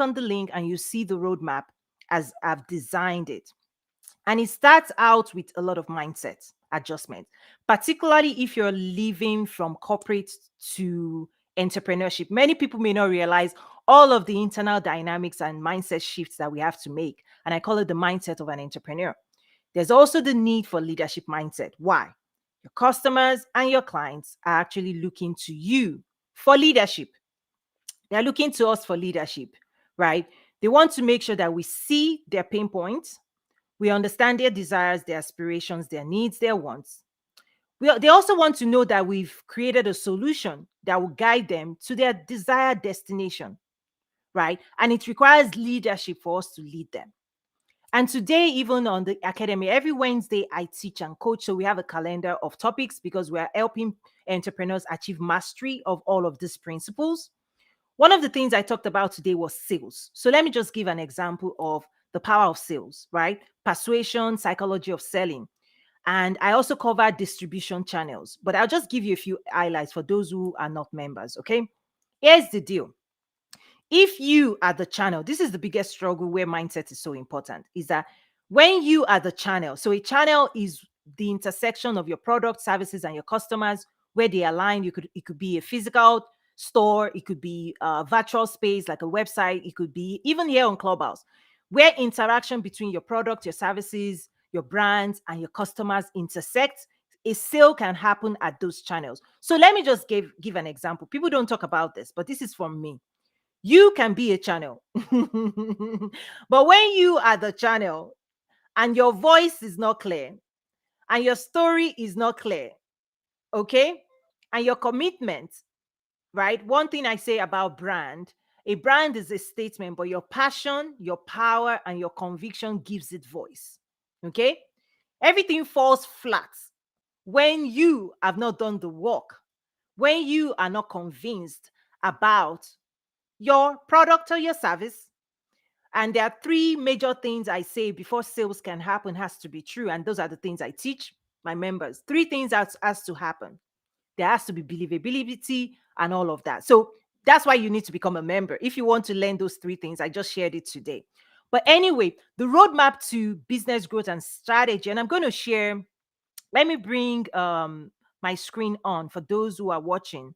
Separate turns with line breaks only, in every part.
on the link and you see the roadmap as I've designed it. And it starts out with a lot of mindset adjustment, particularly if you're leaving from corporate to entrepreneurship. Many people may not realize all of the internal dynamics and mindset shifts that we have to make. And I call it the mindset of an entrepreneur. There's also the need for leadership mindset. Why? Your customers and your clients are actually looking to you for leadership. They're looking to us for leadership, right? They want to make sure that we see their pain points, we understand their desires, their aspirations, their needs, their wants. They also want to know that we've created a solution that will guide them to their desired destination, right? And it requires leadership for us to lead them. And today, even on the academy, every Wednesday, I teach and coach. So we have a calendar of topics because we are helping entrepreneurs achieve mastery of all of these principles. One of the things I talked about today was sales. So let me just give an example of the power of sales, right? Persuasion, psychology of selling. And I also cover distribution channels, but I'll just give you a few highlights for those who are not members, okay? Here's the deal. If you are the channel, this is the biggest struggle where mindset is so important, is that when you are the channel, so a channel is the intersection of your product, services, and your customers where they align. It could be a physical store, it could be a virtual space like a website, it could be even here on Clubhouse, where interaction between your product, your services, your brands, and your customers intersect. A sale can happen at those channels. So let me just give an example. People don't talk about this, but this is from me. You can be a channel. But when you are the channel and your voice is not clear and your story is not clear, okay, and your commitment, right? One thing I say about brand, a brand is a statement, but your passion, your power, and your conviction gives it voice, okay? Everything falls flat when you have not done the work, when you are not convinced about your product or your service. And there are three major things I say before sales can happen has to be true. And those are the things I teach my members. Three things has to happen. There has to be believability and all of that. So that's why you need to become a member. If you want to learn those three things, I just shared it today. But anyway, the roadmap to business growth and strategy, and I'm going to share, let me bring my screen on for those who are watching.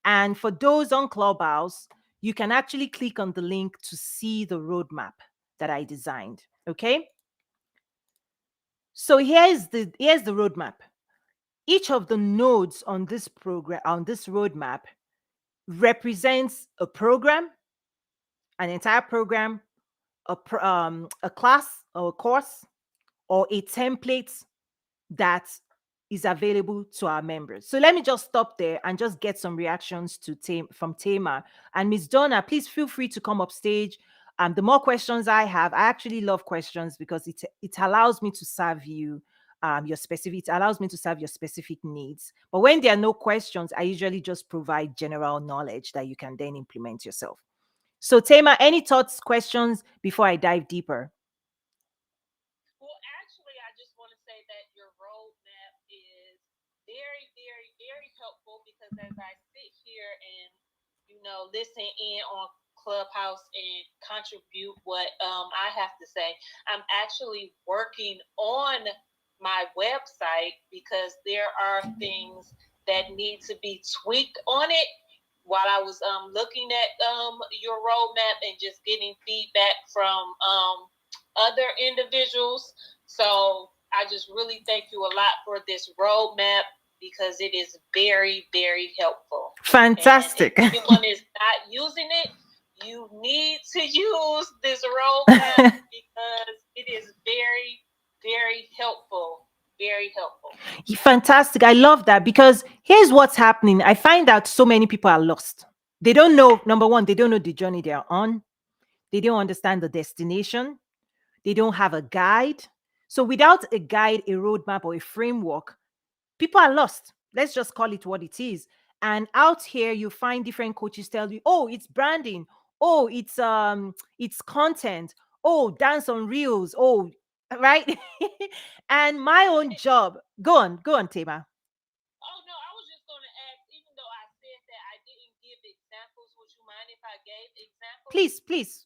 And for those on Clubhouse, you can actually click on the link to see the roadmap that I designed. Okay. So here's the roadmap. Each of the nodes on this program, on this roadmap, represents a program, an entire program, a class or a course, or a template that is available to our members. So let me just stop there and just get some reactions to from Tamar and Miss Donna. Please feel free to come up stage. The more questions I have, I actually love questions because it allows me to serve you your specific. It allows me to serve your specific needs. But when there are no questions, I usually just provide general knowledge that you can then implement yourself. So Tamar, any thoughts, questions before I dive deeper?
Well, actually, I just want to say that your roadmap is very, very, very helpful because as I sit here and, listen in on Clubhouse and contribute what I have to say, I'm actually working on my website because there are things that need to be tweaked on it while I was looking at your roadmap and just getting feedback from other individuals. So I just really thank you a lot for this roadmap because it is very, very helpful.
Fantastic.
And if anyone is not using it, you need to use this roadmap because it is very, very helpful. Very helpful.
Fantastic. I love that because here's what's happening. I find that so many people are lost. They don't know, number one, they don't know the journey they are on. They don't understand the destination. They don't have a guide. So without a guide, a roadmap, or a framework, people are lost. Let's just call it what it is. And out here, you find different coaches tell you, oh, it's branding. Oh, it's content. Oh, dance on reels. Oh, right. And my own job. Go on, Tema.
Oh no, I was just gonna ask, even though I said that I didn't give examples, would you mind if I gave examples?
Please, please.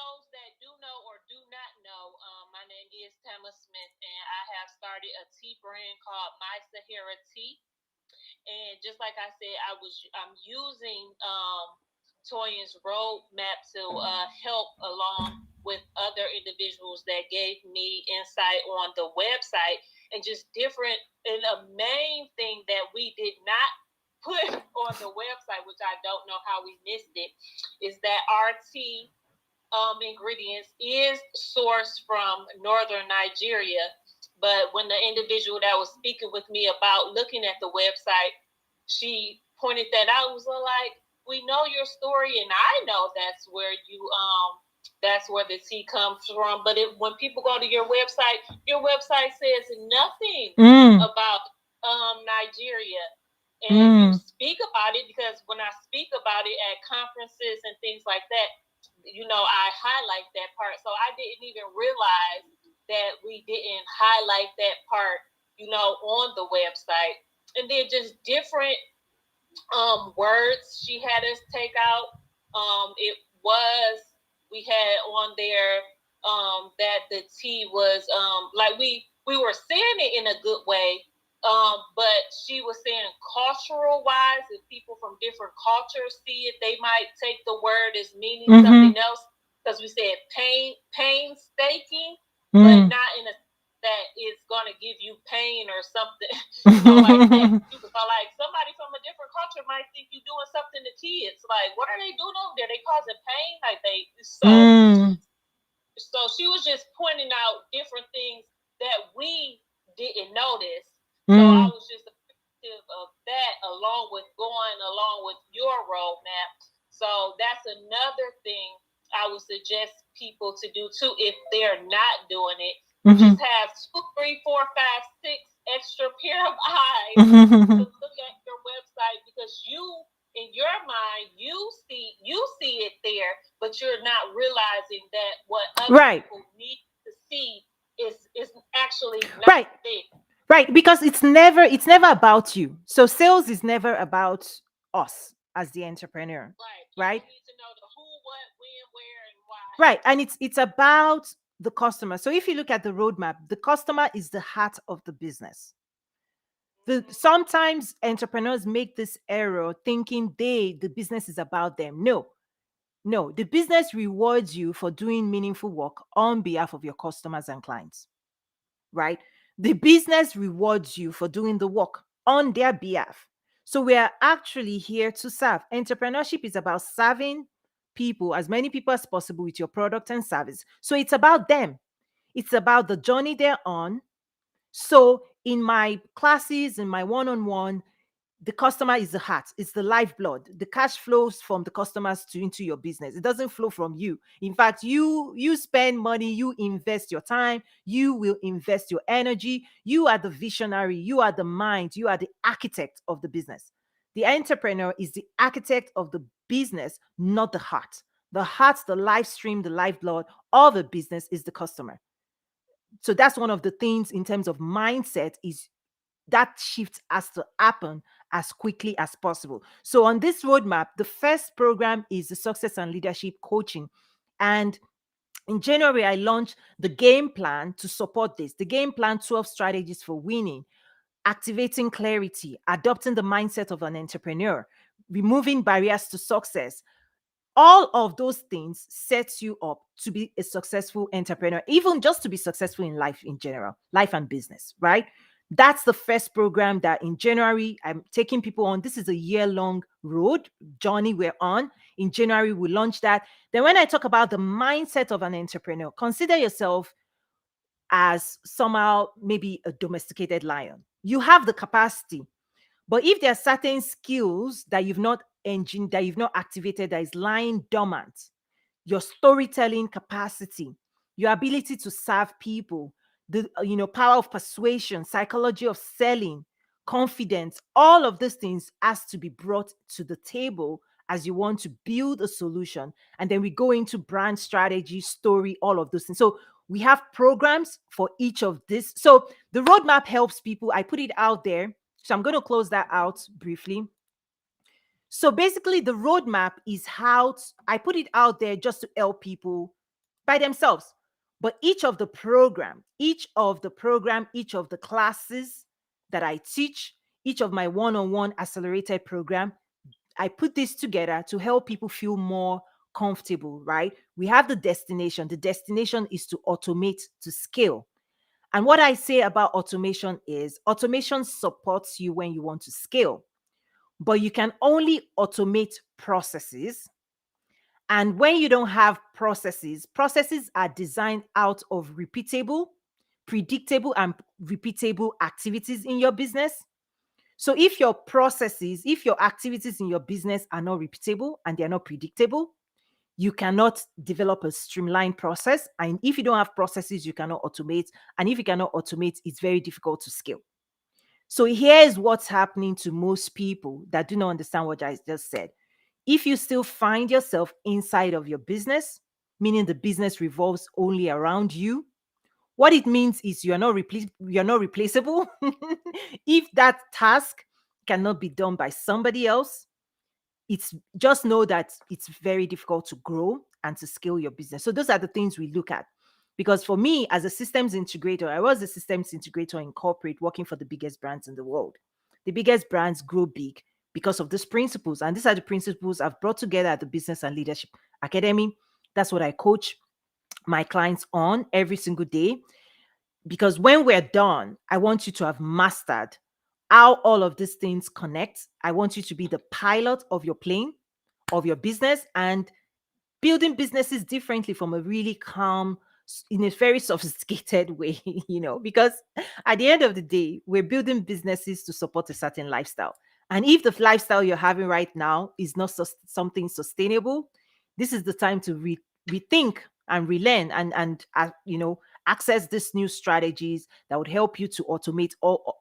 those that do know or do not know, my name is Tama Smith, and I have started a tea brand called My Sahara Tea. And just like I said, I'm using Toyin's roadmap to help along with other individuals that gave me insight on the website and just different. And a main thing that we did not put on the website, which I don't know how we missed it, is that our tea ingredients is sourced from northern Nigeria. But when the individual that was speaking with me about looking at the website, she pointed that out. Was like, we know your story, and I know that's where the tea comes from. But when people go to your website says nothing about Nigeria. And you speak about it, because when I speak about it at conferences and things like that, I highlight that part. So I didn't even realize that we didn't highlight that part, on the website. And then just different words she had us take out. It was We had on there that the tea was like we were saying it in a good way, but she was saying cultural wise, if people from different cultures see it, they might take the word as meaning something else, because we said painstaking, but not in a that it's going to give you pain or something, like that. So like somebody from a different culture might think you're doing something to kids. Like, what are they doing over there? They causing pain? So she was just pointing out different things that we didn't notice. So I was just appreciative of that, along with going along with your roadmap. So that's another thing I would suggest people to do too, if they're not doing it. Just have 2, 3, 4, 5, 6 extra pair of eyes to look at your website, because in your mind you see it there, but you're not realizing that what other people need to see is actually not there.
Right, because it's never about you. So sales is never about us as the entrepreneur. Right?
You need to know the who, what, when, where, and why.
Right, and it's about the customer. So if you look at the roadmap, the customer is the heart of the business. Sometimes entrepreneurs make this error thinking the business is about them. No, the business rewards you for doing meaningful work on behalf of your customers and clients, right? The business rewards you for doing the work on their behalf. So we are actually here to serve. Entrepreneurship is about serving people, as many people as possible, with your product and service. So it's about them. It's about the journey they're on. So in my classes, in my one-on-one, the customer is the heart, it's the lifeblood. The cash flows from the customers into your business. It doesn't flow from you. In fact, you spend money, you invest your time, you will invest your energy. You are the visionary, you are the mind, you are the architect of the business. The entrepreneur is the architect of the business, not the heart. The heart, the life stream, the lifeblood of a business is the customer. So that's one of the things in terms of mindset, is that shift has to happen as quickly as possible. So on this roadmap, the first program is the Success and Leadership Coaching. And in January, I launched the game plan to support this. The game plan: 12 strategies for winning, activating clarity, adopting the mindset of an entrepreneur, removing barriers to success. All of those things sets you up to be a successful entrepreneur, even just to be successful in life in general, life and business, right? That's the first program that in January I'm taking people on. This is a year-long road journey we're on. In January, we launch that. Then when I talk about the mindset of an entrepreneur, consider yourself as somehow maybe a domesticated lion. You have the capacity, but if there are certain skills that you've not engined, that you've not activated, that is lying dormant, your storytelling capacity, your ability to serve people, the power of persuasion, psychology of selling, confidence, all of these things has to be brought to the table as you want to build a solution. And then we go into brand strategy, story, all of those things. So we have programs for each of this. So the roadmap helps people. I put it out there. So I'm going to close that out briefly. So basically, the roadmap is I put it out there just to help people by themselves. But each of the classes that I teach, each of my one-on-one accelerated program, I put this together to help people feel more comfortable, right? We have the destination. The destination is to automate to scale. And what I say about automation is automation supports you when you want to scale, but you can only automate processes. And when you don't have processes, processes are designed out of repeatable, predictable, and repeatable activities in your business. So if your activities in your business are not repeatable and they're not predictable, you cannot develop a streamlined process. And if you don't have processes, you cannot automate. And if you cannot automate, it's very difficult to scale. So here's what's happening to most people that do not understand what I just said. If you still find yourself inside of your business, meaning the business revolves only around you, what it means is you're not replaceable. If that task cannot be done by somebody else, it's just know that it's very difficult to grow and to scale your business. So those are the things we look at. Because for me, as a systems integrator, I was a systems integrator in corporate working for the biggest brands in the world. The biggest brands grow big because of these principles. And these are the principles I've brought together at the Business and Leadership Academy. That's what I coach my clients on every single day. Because when we're done, I want you to have mastered how all of these things connect. I want you to be the pilot of your plane, of your business, and building businesses differently from a really calm, in a very sophisticated way, because at the end of the day, we're building businesses to support a certain lifestyle. And if the lifestyle you're having right now is not something sustainable, this is the time to rethink and relearn and access these new strategies that would help you to automate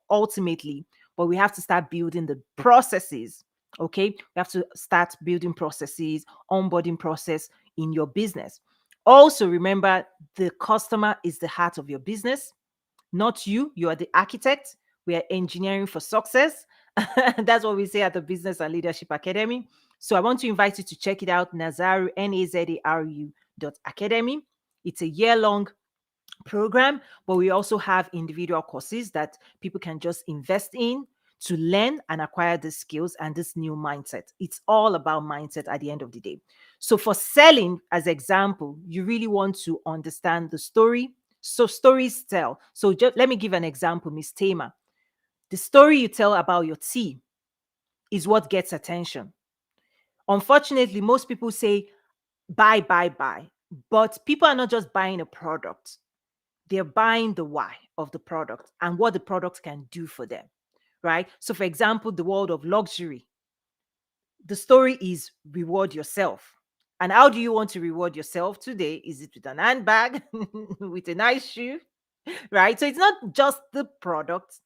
ultimately. But we have to start building the processes. Okay, we have to start building processes, onboarding process in your business. Also, remember the customer is the heart of your business, not you. You are the architect. We are engineering for success. That's what we say at the Business and Leadership Academy. So I want to invite you to check it out, Nazaru, Nazaru.academy. It's a year-long program, but we also have individual courses that people can just invest in to learn and acquire the skills and this new mindset. It's all about mindset at the end of the day. So for selling, as example, you really want to understand the story. So stories tell. So just let me give an example, Miss Tamer. The story you tell about your tea is what gets attention. Unfortunately, most people say buy, buy, buy. But people are not just buying a product, they're buying the why of the product and what the product can do for them, right? So, for example, the world of luxury, the story is reward yourself. And how do you want to reward yourself today? Is it with an handbag, with a nice shoe, right? So, it's not just the product,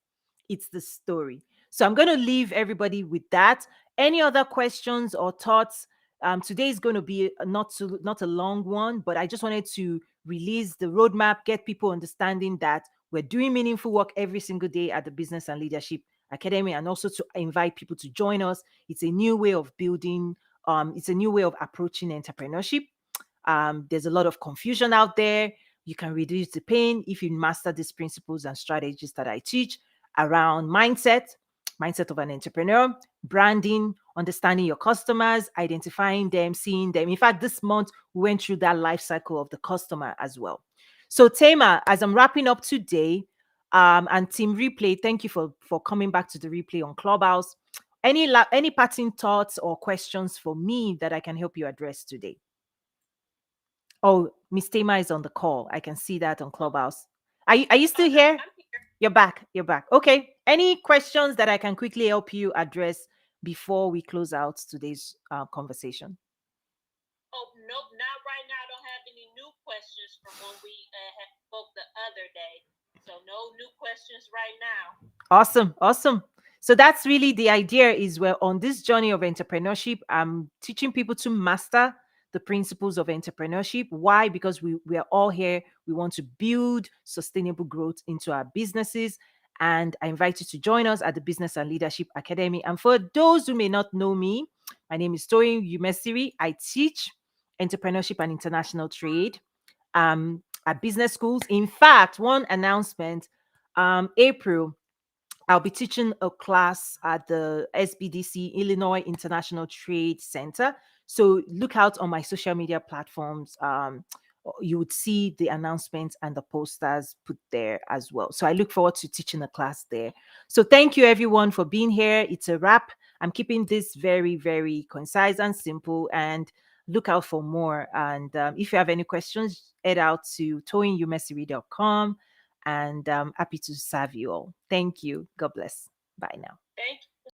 it's the story. So, I'm going to leave everybody with that. Any other questions or thoughts? Today is going to be not a long one, but I just wanted to release the roadmap, get people understanding that we're doing meaningful work every single day at the Business and Leadership Academy, and also to invite people to join us. It's a new way of building, it's a new way of approaching entrepreneurship. There's a lot of confusion out there. You can reduce the pain if you master these principles and strategies that I teach around mindset of an entrepreneur, branding, understanding your customers, identifying them, seeing them. In fact, this month we went through that life cycle of the customer as well. So, Tamer, as I'm wrapping up today, and Team Replay, thank you for coming back to the replay on Clubhouse. Any parting thoughts or questions for me that I can help you address today? Oh, Miss Tamer is on the call. I can see that on Clubhouse. Are you still here?
I'm here.
You're back. You're back. Okay. Any questions that I can quickly help you address before we close out today's conversation?
Oh, nope, not right now. I don't have any new questions from when we had spoke the other day. So no new questions right now.
Awesome. Awesome. So that's really the idea is we're on this journey of entrepreneurship. I'm teaching people to master the principles of entrepreneurship. Why? Because we are all here. We want to build sustainable growth into our businesses. And I invite you to join us at the Business and Leadership Academy. And for those who may not know me, my name is Toyin Umesiri. I teach entrepreneurship and international trade. at business schools. In fact, one announcement, April, I'll be teaching a class at the SBDC, Illinois International Trade Center. So look out on my social media platforms. You would see the announcements and the posters put there as well. So I look forward to teaching a class there. So thank you everyone for being here. It's a wrap. I'm keeping this very, very concise and simple, and look out for more. And if you have any questions, head out to toyinumesiri.com, and I'm happy to serve you all. Thank you. God bless. Bye now.